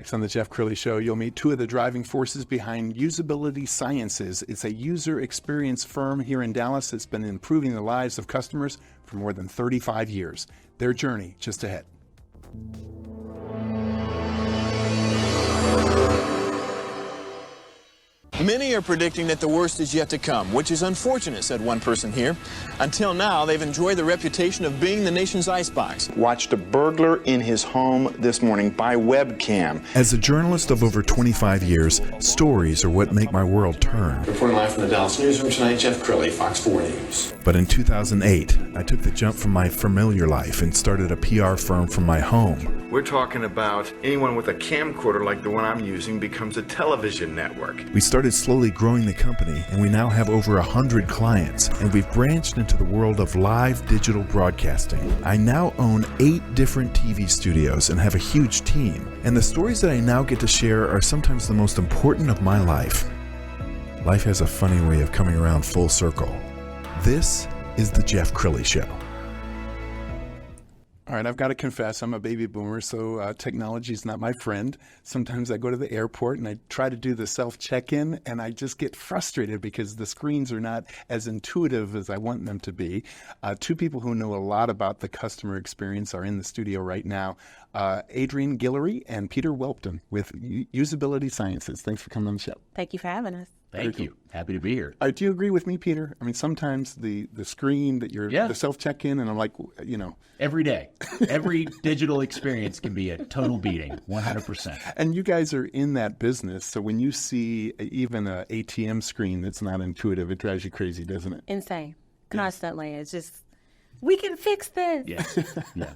Next on the Jeff Crilley Show, you'll meet two of the driving forces behind Usability Sciences. It's a user experience firm here in Dallas that's been improving the lives of customers for more than 35 years. Their journey just ahead. Many are predicting that the worst is yet to come, which is unfortunate, said one person here. Until now, they've enjoyed the reputation of being the nation's icebox. Watched a burglar in his home this morning by webcam. As a journalist of over 25 years, stories are what make my world turn. Reporting live from the Dallas newsroom tonight, Jeff Crilley, Fox 4 News. But in 2008, I took the jump from my familiar life and started a PR firm from my home. We're talking about anyone with a camcorder like the one I'm using becomes a television network. We started slowly growing the company, and we now have over 100 clients, and we've branched into the world of live digital broadcasting. I now own 8 different TV studios and have a huge team, and the stories that I now get to share are sometimes the most important of my life. Life has a funny way of coming around full circle. This is the Jeff Crilley Show. All right, I've got to confess, I'm a baby boomer, so technology is not my friend. Sometimes I go to the airport and I try to do the self-check-in, and I just get frustrated because the screens are not as intuitive as I want them to be. Two people who know a lot about the customer experience are in the studio right now, Adrienne Guillory and Peter Welpton with Usability Sciences. Thanks for coming on the show. Thank you for having us. Thank you. Happy to be here. Do you agree with me, Peter? I mean, sometimes the screen that you're the self-check-in, and I'm like, you know. Every day. Every digital experience can be a total beating, 100%. And you guys are in that business, so when you see even an ATM screen that's not intuitive, it drives you crazy, doesn't it? Insane. Constantly. It's just, we can fix this. Yeah.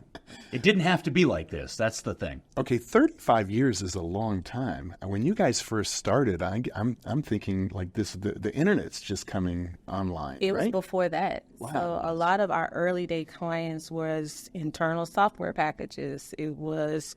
It didn't have to be like this. That's the thing. Okay, 35 years is a long time. When you guys first started, I'm thinking like this, the internet's just coming online, It right? was before that. Wow. So a lot of our early day clients was internal software packages. It was,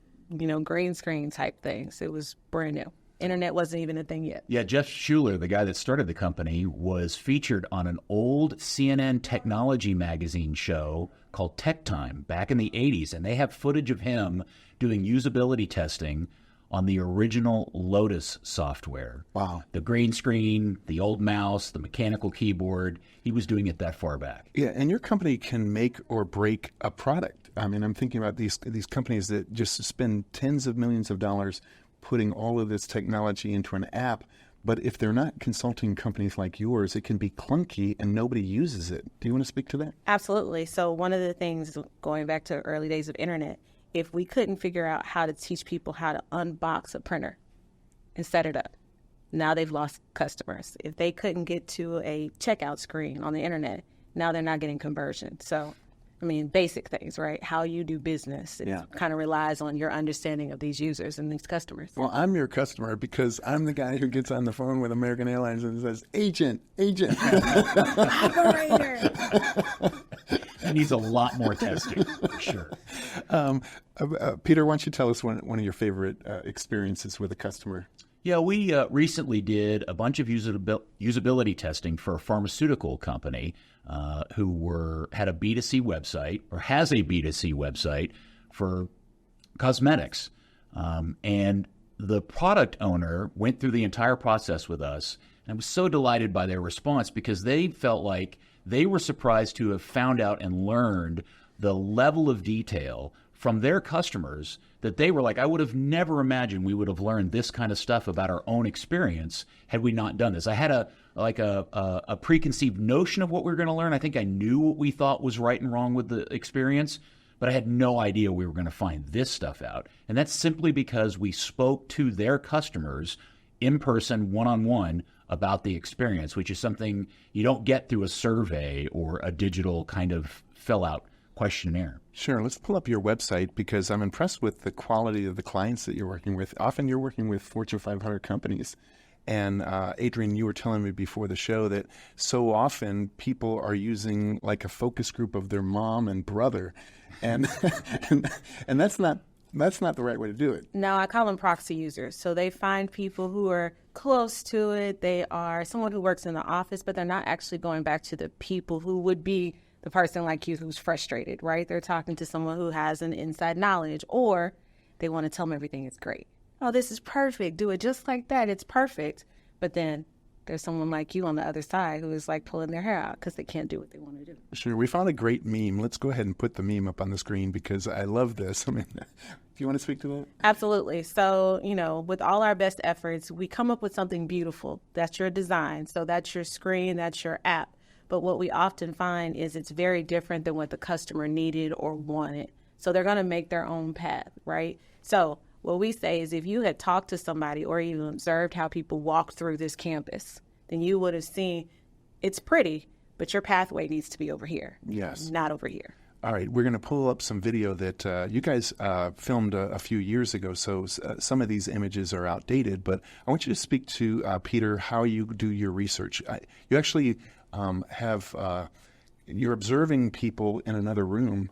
green screen type things. It was brand new. Internet wasn't even a thing yet. Yeah, Jeff Schuler, the guy that started the company, was featured on an old CNN technology magazine show called Tech Time back in the 80s, and they have footage of him doing usability testing on the original Lotus software. Wow. The green screen, the old mouse, the mechanical keyboard. He was doing it that far back. Yeah, and your company can make or break a product. I mean, I'm thinking about these companies that just spend tens of millions of dollars putting all of this technology into an app, but if they're not consulting companies like yours, it can be clunky and nobody uses it. Do you want to speak to that? Absolutely. So one of the things, going back to early days of internet, if we couldn't figure out how to teach people how to unbox a printer and set it up, now they've lost customers. If they couldn't get to a checkout screen on the internet, now they're not getting conversion. So basic things, right? How you do business. It kind of relies on your understanding of these users and these customers. Well, I'm your customer because I'm the guy who gets on the phone with American Airlines and says, agent. Operator. It needs a lot more testing, for sure. Peter, why don't you tell us one of your favorite experiences with a customer? Yeah, we recently did a bunch of usability testing for a pharmaceutical company who had a B2C website, or has a B2C website for cosmetics. And the product owner went through the entire process with us, and I was so delighted by their response because they felt like they were surprised to have found out and learned the level of detail from their customers that they were like, I would have never imagined we would have learned this kind of stuff about our own experience had we not done this. I had a preconceived notion of what we were going to learn. I think I knew what we thought was right and wrong with the experience, but I had no idea we were going to find this stuff out. And that's simply because we spoke to their customers in person, one-on-one, about the experience, which is something you don't get through a survey or a digital kind of fill-out questionnaire. Sure. Let's pull up your website because I'm impressed with the quality of the clients that you're working with. Often you're working with Fortune 500 companies. And Adrienne, you were telling me before the show that so often people are using like a focus group of their mom and brother. And and that's not the right way to do it. No, I call them proxy users. So they find people who are close to it. They are someone who works in the office, but they're not actually going back to the people who would be the person like you who's frustrated, right? They're talking to someone who has an inside knowledge, or they want to tell them everything is great. oh, this is perfect. Do it just like that. It's perfect. But then there's someone like you on the other side who is like pulling their hair out because they can't do what they want to do. Sure. We found a great meme. Let's go ahead and put the meme up on the screen because I love this. I mean, do you want to speak to that? Absolutely. So, with all our best efforts, we come up with something beautiful. That's your design. So that's your screen, that's your app. But what we often find is it's very different than what the customer needed or wanted. So they're going to make their own path, right? So what we say is if you had talked to somebody or even observed how people walk through this campus, then you would have seen it's pretty, but your pathway needs to be over here. Yes. Not over here. All right, we're going to pull up some video that you guys filmed a few years ago, so some of these images are outdated, but I want you to speak to, Peter, how you do your research. You actually you're observing people in another room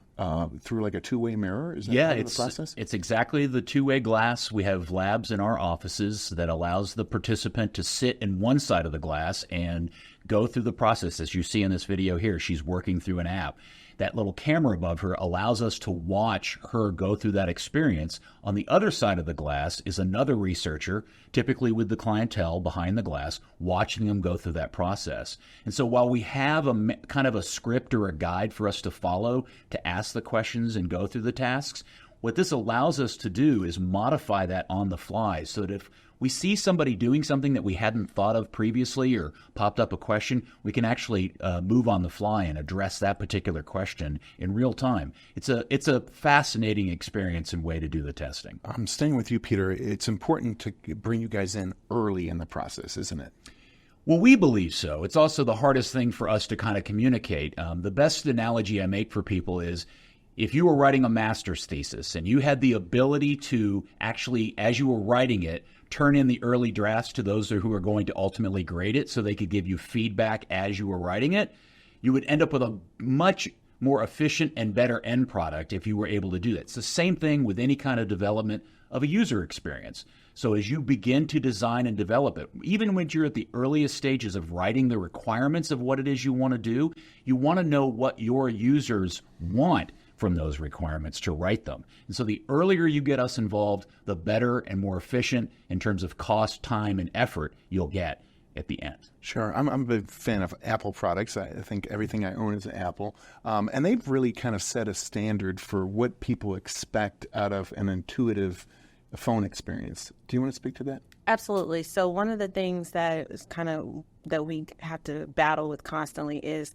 through like a two-way mirror? Is that part of the process? It's exactly the two-way glass. We have labs in our offices that allows the participant to sit in one side of the glass and go through the process. As you see in this video here, she's working through an app. That little camera above her allows us to watch her go through that experience. On the other side of the glass is another researcher, typically with the clientele behind the glass, watching them go through that process. And so while we have a kind of a script or a guide for us to follow to ask the questions and go through the tasks, what this allows us to do is modify that on the fly so that if we see somebody doing something that we hadn't thought of previously or popped up a question, we can actually move on the fly and address that particular question in real time. It's a fascinating experience and way to do the testing. I'm staying with you, Peter. It's important to bring you guys in early in the process, isn't it? Well, we believe so. It's also the hardest thing for us to kind of communicate. The best analogy I make for people is if you were writing a master's thesis and you had the ability to actually, as you were writing it, turn in the early drafts to those who are going to ultimately grade it so they could give you feedback as you were writing it, you would end up with a much more efficient and better end product if you were able to do that. It's the same thing with any kind of development of a user experience. So as you begin to design and develop it, even when you're at the earliest stages of writing the requirements of what it is you want to do, you want to know what your users want from those requirements to write them. And so the earlier you get us involved, the better and more efficient in terms of cost, time, and effort you'll get at the end. Sure. I'm a big fan of Apple products. I think everything I own is Apple. And they've really kind of set a standard for what people expect out of an intuitive phone experience. Do you want to speak to that? Absolutely. So one of the things that is kind of that we have to battle with constantly is,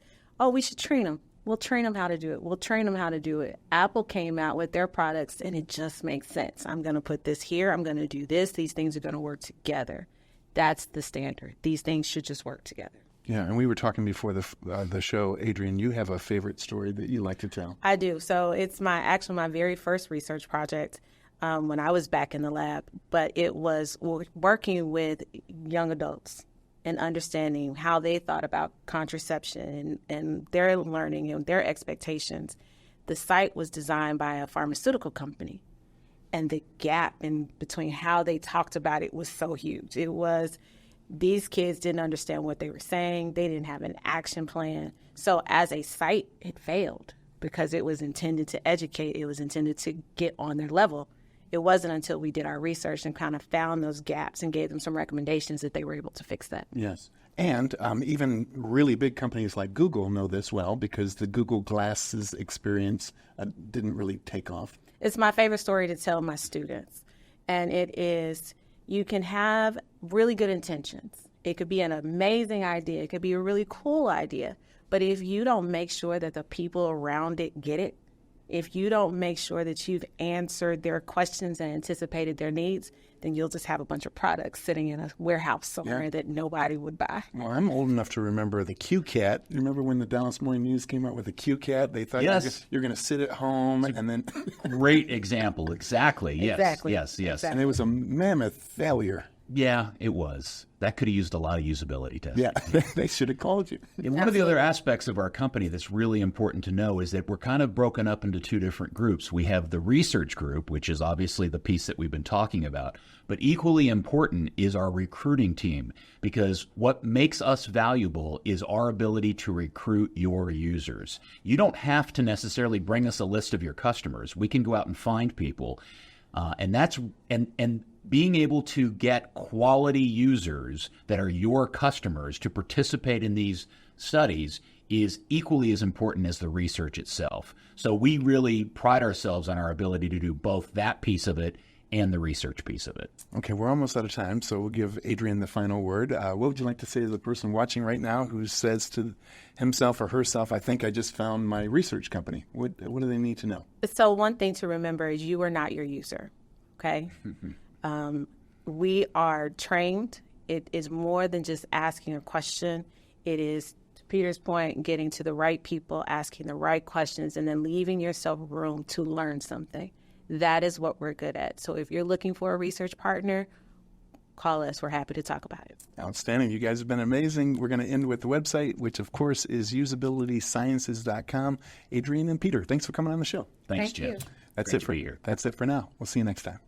we should train them. We'll train them how to do it. We'll train them how to do it. Apple came out with their products, and it just makes sense. I'm going to put this here. I'm going to do this. These things are going to work together. That's the standard. These things should just work together. Yeah, and we were talking before the show, Adrienne, you have a favorite story that you like to tell. I do. So it's my very first research project when I was back in the lab, but it was working with young adults and understanding how they thought about contraception and their learning and their expectations. The site was designed by a pharmaceutical company, and the gap in between how they talked about it was so huge. It was these kids didn't understand what they were saying. They didn't have an action plan. So as a site, it failed because it was intended to educate. It was intended to get on their level. It wasn't until we did our research and kind of found those gaps and gave them some recommendations that they were able to fix that. Yes. And even really big companies like Google know this well because the Google Glasses experience didn't really take off. It's my favorite story to tell my students. And it is, you can have really good intentions. It could be an amazing idea. It could be a really cool idea. But if you don't make sure that the people around it get it, if you don't make sure that you've answered their questions and anticipated their needs, then you'll just have a bunch of products sitting in a warehouse somewhere that nobody would buy. Well, I'm old enough to remember the Q-Cat. You remember when the Dallas Morning News came out with the Q-Cat? They thought you're going to sit at home and then... Great example. Exactly. Yes. Exactly. Yes. Exactly. And it was a mammoth failure. Yeah, it was. That could have used a lot of usability testing. Yeah, they should have called you. And one of the other aspects of our company that's really important to know is that we're kind of broken up into two different groups. We have the research group, which is obviously the piece that we've been talking about. But equally important is our recruiting team, because what makes us valuable is our ability to recruit your users. You don't have to necessarily bring us a list of your customers. We can go out and find people. And that's and being able to get quality users that are your customers to participate in these studies is equally as important as the research itself. So we really pride ourselves on our ability to do both that piece of it and the research piece of it. Okay, we're almost out of time, so we'll give Adrienne the final word. What would you like to say to the person watching right now who says to himself or herself, I think I just found my research company? What do they need to know? So one thing to remember is you are not your user, okay? We are trained. It is more than just asking a question. It is, to Peter's point, getting to the right people, asking the right questions, and then leaving yourself room to learn something. That is what we're good at. So if you're looking for a research partner, call us. We're happy to talk about it. Outstanding. You guys have been amazing. We're going to end with the website, which, of course, is usabilitysciences.com. Adrienne and Peter, thanks for coming on the show. Thanks, Thank Jim. you. That's Great it for to be here. That's it for now. We'll see you next time.